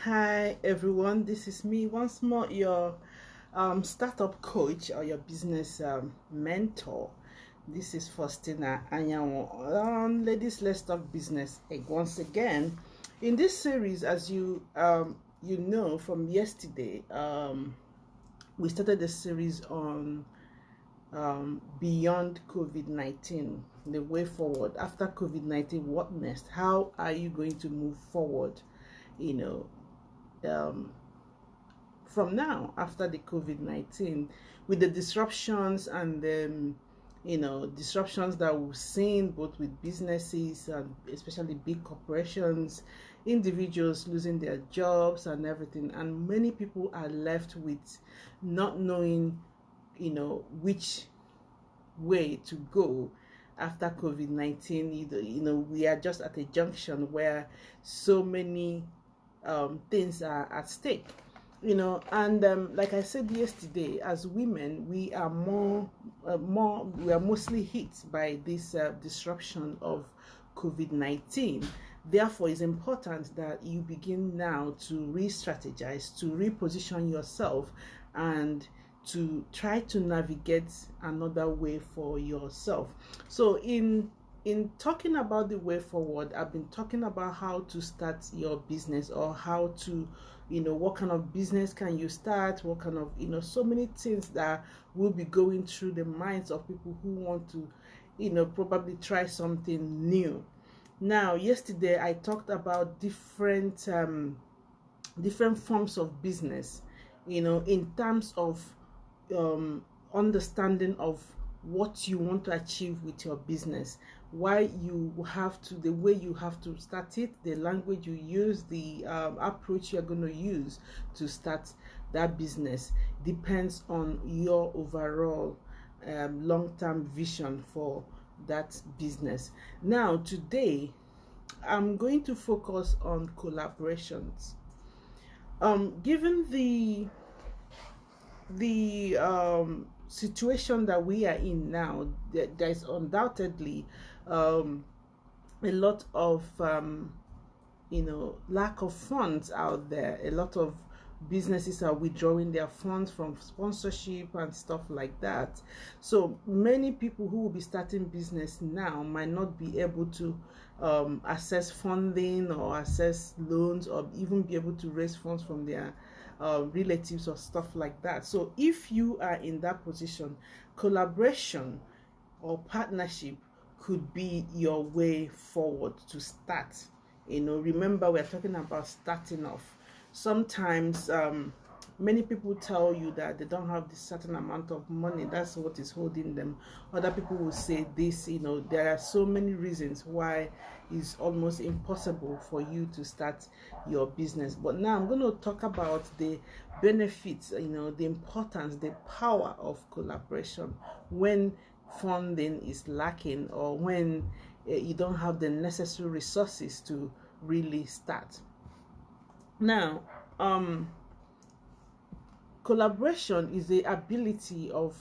Hi everyone, this is me once more, your startup coach or your business mentor. This is Faustina Anyanwo. Ladies, let's talk business once again. In this series, as you know from yesterday, we started the series on beyond COVID-19, the way forward after COVID-19. What next? How are you going to move forward? You know, from now after the COVID-19, with the disruptions and disruptions that we've seen both with businesses and especially big corporations, individuals losing their jobs and everything, and many people are left with not knowing which way to go after COVID-19. We are just at a junction where so many things are at stake, and like I said yesterday, as women, we are we are mostly hit by this disruption of COVID-19. Therefore, it's important that you begin now to re-strategize, to reposition yourself, and to try to navigate another way for yourself. So in talking about the way forward, I've been talking about how to start your business, or how to, what kind of business can you start, what kind of, so many things that will be going through the minds of people who want to, probably try something new. Now, yesterday I talked about different forms of business, in terms of understanding of what you want to achieve with your business, why you have to, the way you have to start it, the language you use, the approach you're going to use to start that business depends on your overall long-term vision for that business. Now, today I'm going to focus on collaborations. Given the situation that we are in now, there's undoubtedly a lot of lack of funds out there. A lot of businesses are withdrawing their funds from sponsorship and stuff like that. So many people who will be starting business now might not be able to access funding or access loans, or even be able to raise funds from their relatives or stuff like that. So if you are in that position, collaboration or partnership could be your way forward to start. Remember, we're talking about starting off. Sometimes many people tell you that they don't have this certain amount of money, that's what is holding them. Other people will say this, there are so many reasons why it's almost impossible for you to start your business. But now I'm going to talk about the benefits, the importance, the power of collaboration when funding is lacking, or when you don't have the necessary resources to really start. Now, collaboration is the ability of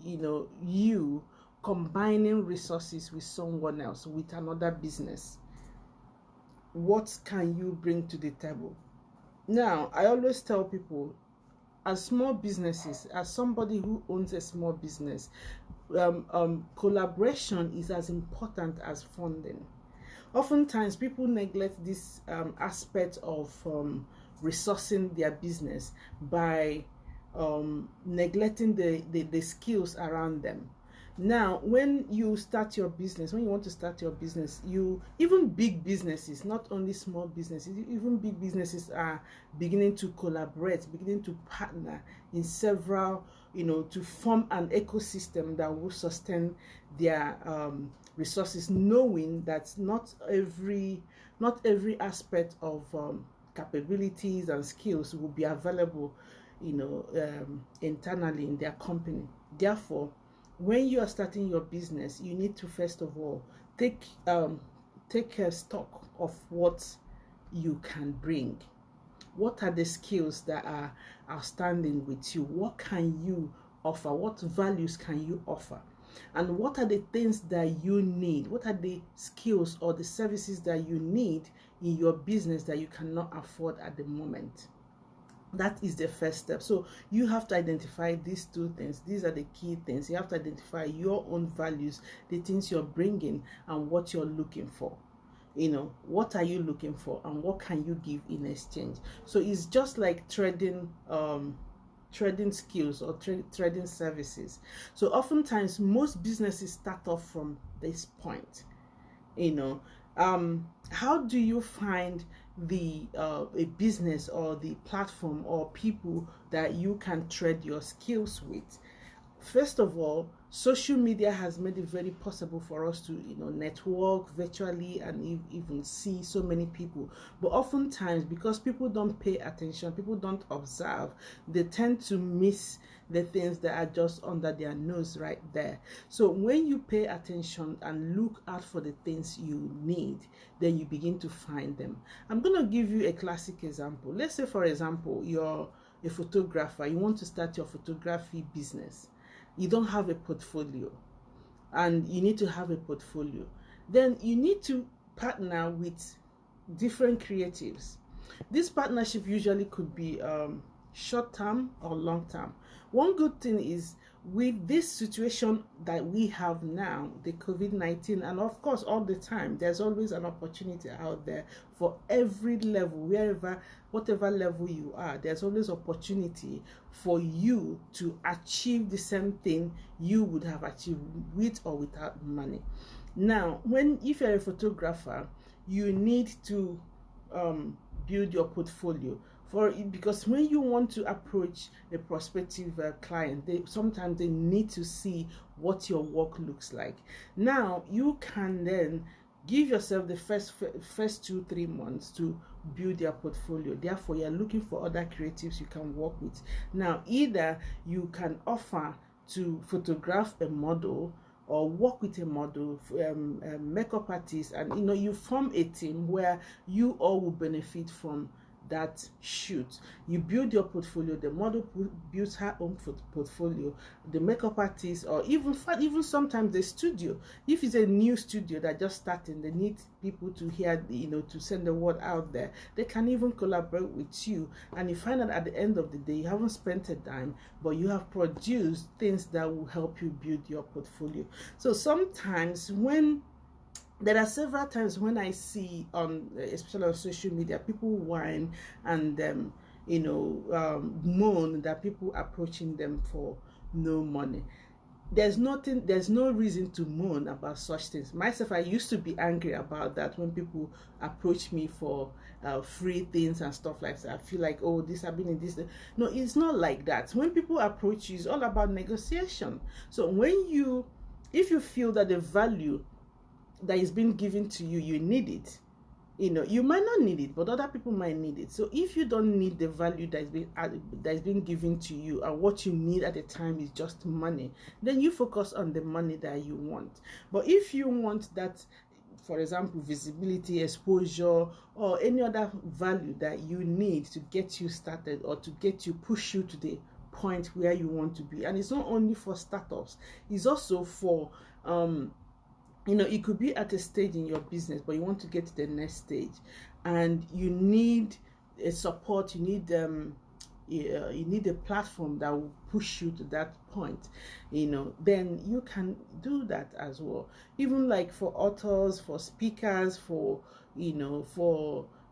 you combining resources with someone else, with another business. What can you bring to the table? Now, I always tell people, as small businesses, as somebody who owns a small business, collaboration is as important as funding. Oftentimes, people neglect this aspect of resourcing their business by neglecting the skills around them. Now, when you start your business, when you want to start your business, even big businesses, not only small businesses, even big businesses are beginning to collaborate, beginning to partner in several, to form an ecosystem that will sustain their resources, knowing that not every aspect of capabilities and skills will be available, internally in their company. Therefore, when you are starting your business, you need to first of all take a stock of what you can bring. What are the skills that are outstanding with you? What can you offer? What values can you offer? and what are the things that you need, what are the skills or the services that you need in your business that you cannot afford at the moment. That is the first step. So you have to identify these two things. These are the key things. You have to identify your own values, the things you're bringing, and what you're looking for. What are you looking for, and what can you give in exchange? So it's just like trading skills or trading services. So oftentimes most businesses start off from this point. How do you find a business or the platform or people that you can trade your skills with? First of all, social media has made it very possible for us to network virtually and even see so many people. But oftentimes, because people don't pay attention, people don't observe, they tend to miss the things that are just under their nose right there. So when you pay attention and look out for the things you need, then you begin to find them. I'm going to give you a classic example. Let's say, for example, you're a photographer. You want to start your photography business. You don't have a portfolio, and you need to have a portfolio. Then you need to partner with different creatives. This partnership usually could be short term or long term. One good thing is, with this situation that we have now, the COVID-19, and of course all the time, there's always an opportunity out there for every level, whatever level you are. There's always opportunity for you to achieve the same thing you would have achieved with or without money. Now, if you're a photographer, you need to build your portfolio. Because when you want to approach a prospective client, sometimes they need to see what your work looks like. Now you can then give yourself the first 2-3 months to build your portfolio. Therefore, you're looking for other creatives you can work with. Now, either you can offer to photograph a model or work with a model, makeup artist, and you form a team where you all will benefit from that shoot. You build your portfolio, the model builds her own portfolio, the makeup artist, or even sometimes the studio. If it's a new studio that just starting, they need people to hear, to send the word out there. They can even collaborate with you, and you find out at the end of the day, you haven't spent a dime, but you have produced things that will help you build your portfolio. So sometimes there are several times when I see especially on social media, people whine and moan that people approaching them for no money. There's no reason to moan about such things. Myself, I used to be angry about that when people approach me for free things and stuff like that. I feel like, oh, this have been in this. No, it's not like that. When people approach you, it's all about negotiation. So if you feel that the value that is being given to you, you need it. You might not need it, but other people might need it. So if you don't need the value that is being given to you, and what you need at the time is just money, then you focus on the money that you want. But if you want that, for example, visibility, exposure, or any other value that you need to get you started or to push you to the point where you want to be, and it's not only for startups, it's also for it could be at a stage in your business, but you want to get to the next stage, and you need a support. You need a platform that will push you to that point. Then you can do that as well. Even like for authors, for speakers, for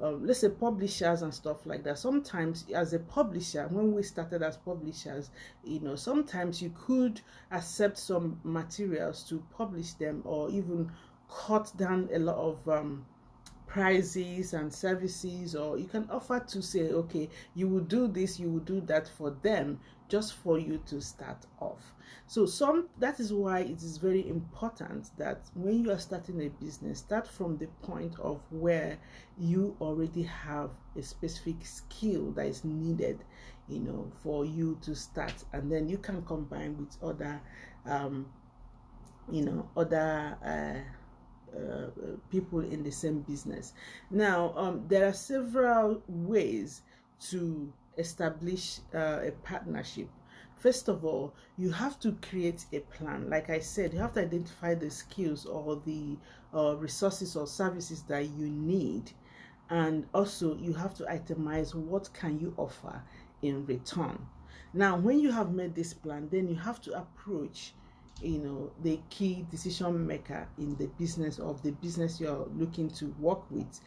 let's say publishers and stuff like that. Sometimes as a publisher, when we started as publishers, sometimes you could accept some materials to publish them, or even cut down a lot of prices and services, or you can offer to say, okay, you will do this, you will do that for them, just for you to start off. So that is why it is very important that when you are starting a business, start from the point of where you already have a specific skill that is needed, for you to start, and then you can combine with other people in the same business. Now, there are several ways to establish a partnership. First of all, you have to create a plan. Like I said, you have to identify the skills or the resources or services that you need, and also you have to itemize what can you offer in return. Now, when you have made this plan, then you have to approach, the key decision maker in the business of the business you're looking to work with.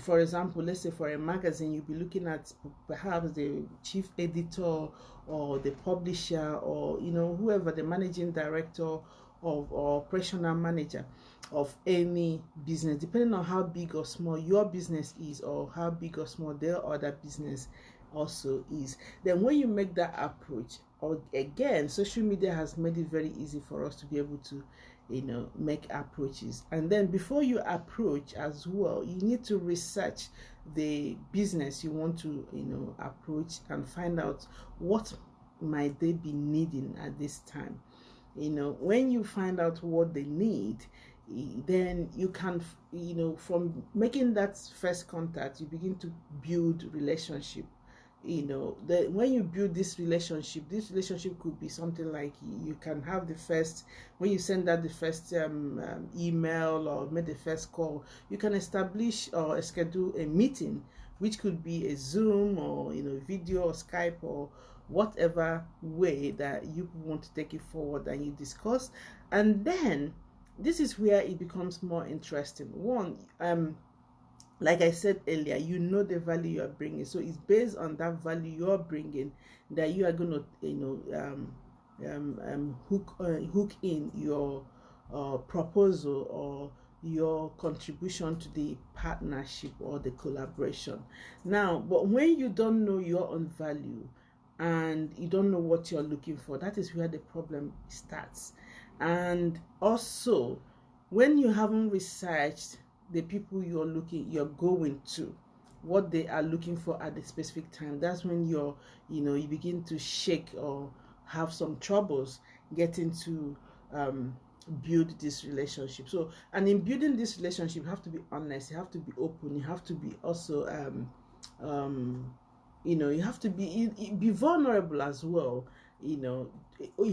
For example, let's say for a magazine, you'll be looking at perhaps the chief editor or the publisher, or whoever, the managing director of or operational manager of any business, depending on how big or small your business is, or how big or small their other business also is. Then when you make that approach, or again, social media has made it very easy for us to be able to make approaches. And then before you approach as well, you need to research the business you want to approach, and find out what might they be needing at this time. When you find out what they need, then you can, from making that first contact, you begin to build relationship. When you build this relationship could be something like, you can have the first, when you send out the first email or make the first call, you can establish or schedule a meeting, which could be a Zoom or video or Skype, or whatever way that you want to take it forward, and you discuss. And then this is where it becomes more interesting. One, like I said earlier, the value you are bringing. So it's based on that value you're bringing that you are going to, hook in your proposal or your contribution to the partnership or the collaboration. Now, but when you don't know your own value and you don't know what you're looking for, that is where the problem starts. And also, when you haven't researched the people you're going to, what they are looking for at the specific time, that's when you begin to shake or have some troubles getting to build this relationship. So, and in building this relationship, you have to be honest, you have to be open, you have to be also you have to be vulnerable as well. You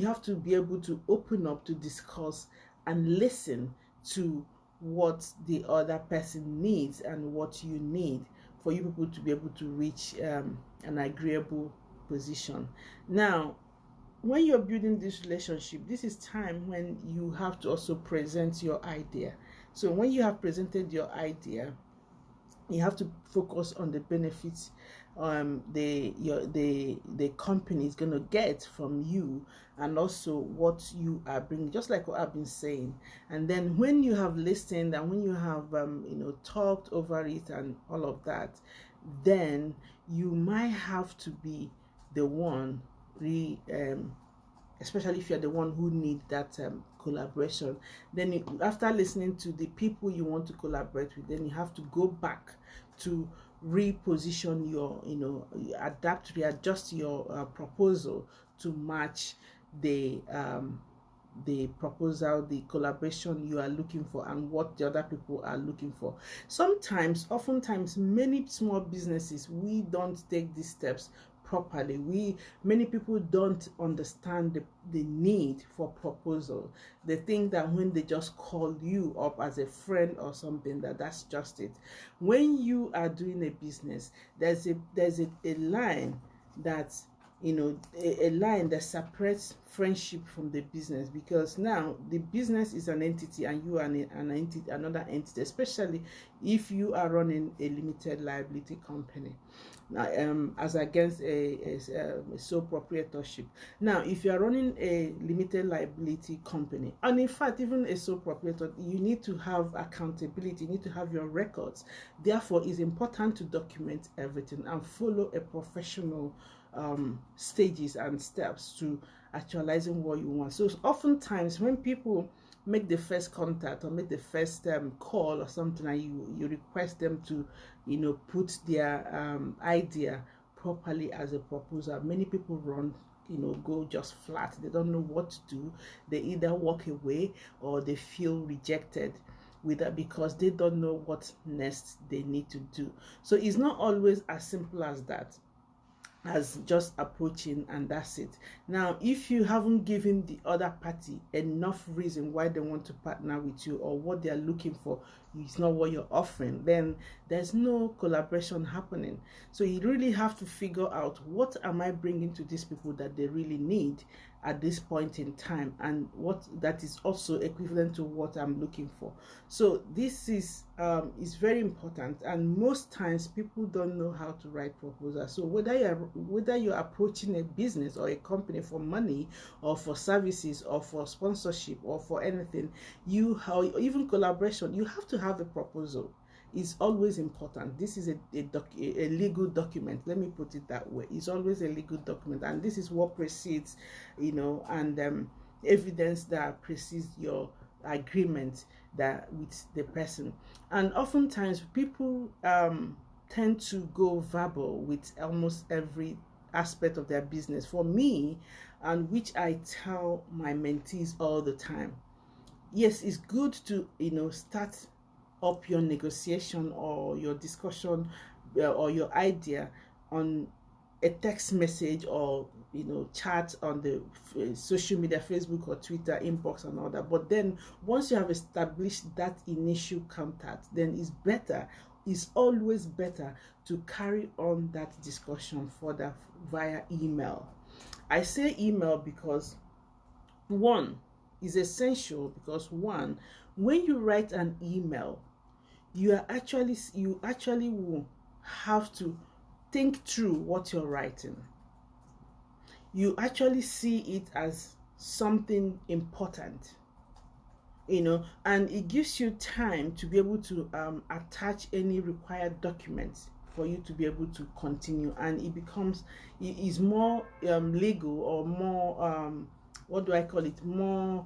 have to be able to open up, to discuss and listen to what the other person needs and what you need, for you people to be able to reach an agreeable position. Now, when you're building this relationship, this is time when you have to also present your idea. So when you have presented your idea, you have to focus on the benefits the company is going to get from you, and also what you are bringing, just like what I've been saying. And then when you have listened, and when you have talked over it and all of that, then you might have to be the one especially if you're the one who need that collaboration. Then after listening to the people you want to collaborate with, then you have to go back to reposition your readjust your proposal to match the proposal, the collaboration you are looking for, and what the other people are looking for. Oftentimes, many small businesses, we don't take these steps properly. Many people don't understand the need for proposal. They think that when they just call you up as a friend or something, that's just it. When you are doing a business, there's a line that a line that separates friendship from the business, because now the business is an entity and you are an entity, another entity, especially if you are running a limited liability company. As against a sole proprietorship. Now, if you are running a limited liability company, and in fact, even a sole proprietor, you need to have accountability, you need to have your records. Therefore, it's important to document everything and follow a professional stages and steps to actualizing what you want. So oftentimes when people make the first contact or make the first call or something, and you request them to put their idea properly as a proposal, many people run, go just flat. They don't know what to do. They either walk away or they feel rejected with that, because they don't know what next they need to do. So it's not always as simple as that. as just approaching, and that's it. Now, if you haven't given the other party enough reason why they want to partner with you, or what they are looking for is not what you're offering, then there's no collaboration happening. So you really have to figure out, what am I bringing to these people that they really need at this point in time, and what that is also equivalent to what I'm looking for. So this is very important, and most times people don't know how to write proposals. So whether you're approaching a business or a company for money, or for services, or for sponsorship, or for anything, even collaboration, you have to have a proposal. Is always important. This is a legal document. Let me put it that way. It's always a legal document, and this is what precedes, and evidence that precedes your agreement that with the person. And oftentimes people tend to go verbal with almost every aspect of their business. For me, and which I tell my mentees all the time, yes, it's good to start up your negotiation or your discussion or your idea on a text message, or chat on the social media, Facebook or Twitter inbox and all that. But then once you have established that initial contact, then it's always better to carry on that discussion further via email. I say email because one is essential, because one, when you write an email, you actually will have to think through what you're writing. You actually see it as something important, and it gives you time to be able to attach any required documents for you to be able to continue, and it is more legal, or more what do I call it, more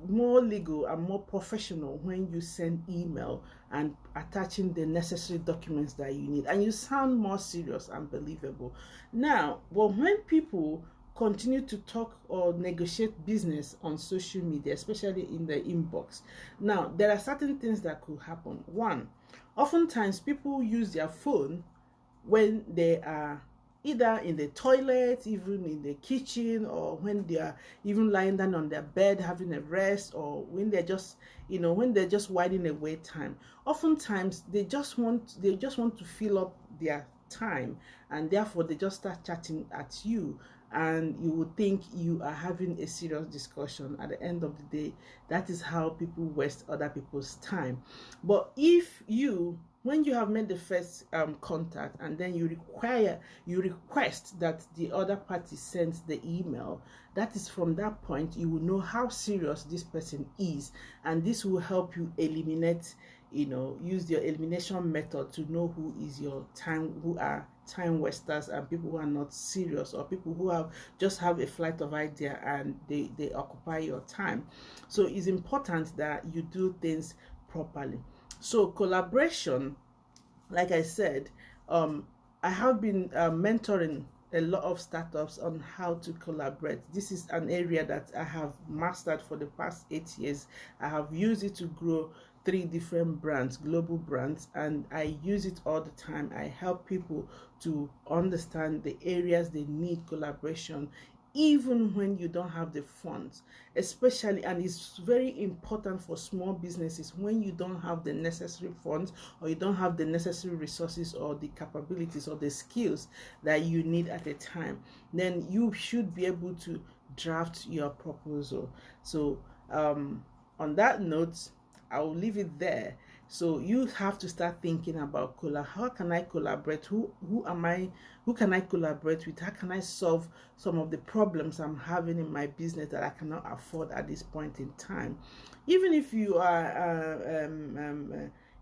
more legal and more professional when you send email and attaching the necessary documents that you need, and you sound more serious and believable. Now, but when people continue to talk or negotiate business on social media, especially in the inbox, now there are certain things that could happen. One, oftentimes people use their phone when they are either in the toilet, even in the kitchen, or when they are even lying down on their bed having a rest, or when they're just whiling away time. Oftentimes they just want to fill up their time, and therefore they just start chatting at you, and you would think you are having a serious discussion. At the end of the day, that is how people waste other people's time. But when you have made the first contact, and then you request that the other party sends the email, that is from that point you will know how serious this person is, and this will help you eliminate, use your elimination method to know who are time wasters, and people who are not serious, or people who just have a flight of idea and they occupy your time. So it's important that you do things properly. So collaboration, like I said, I have been mentoring a lot of startups on how to collaborate. This is an area that I have mastered for the past 8 years. I have used it to grow 3 different brands, global brands, and I use it all the time. I help people to understand the areas they need collaboration, even when you don't have the funds, especially, and it's very important for small businesses, when you don't have the necessary funds, or you don't have the necessary resources, or the capabilities, or the skills that you need at a time, then you should be able to draft your proposal. So on that note, I will leave it there. So you have to start thinking about how can I collaborate? Who can I collaborate with? How can I solve some of the problems I'm having in my business that I cannot afford at this point in time? Even if you are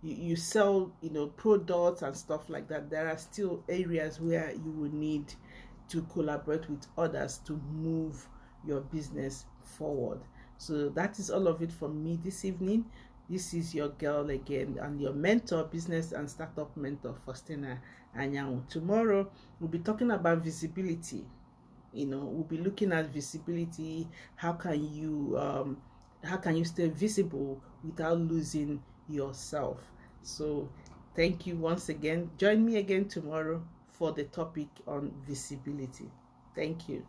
you sell products and stuff like that, there are still areas where you will need to collaborate with others to move your business forward. So that is all of it from me this evening. This is your girl again, and your mentor, business and startup mentor, Faustina Anyanwu. Tomorrow we'll be talking about visibility. We'll be looking at visibility. How can you stay visible without losing yourself? So thank you once again. Join me again tomorrow for the topic on visibility. Thank you.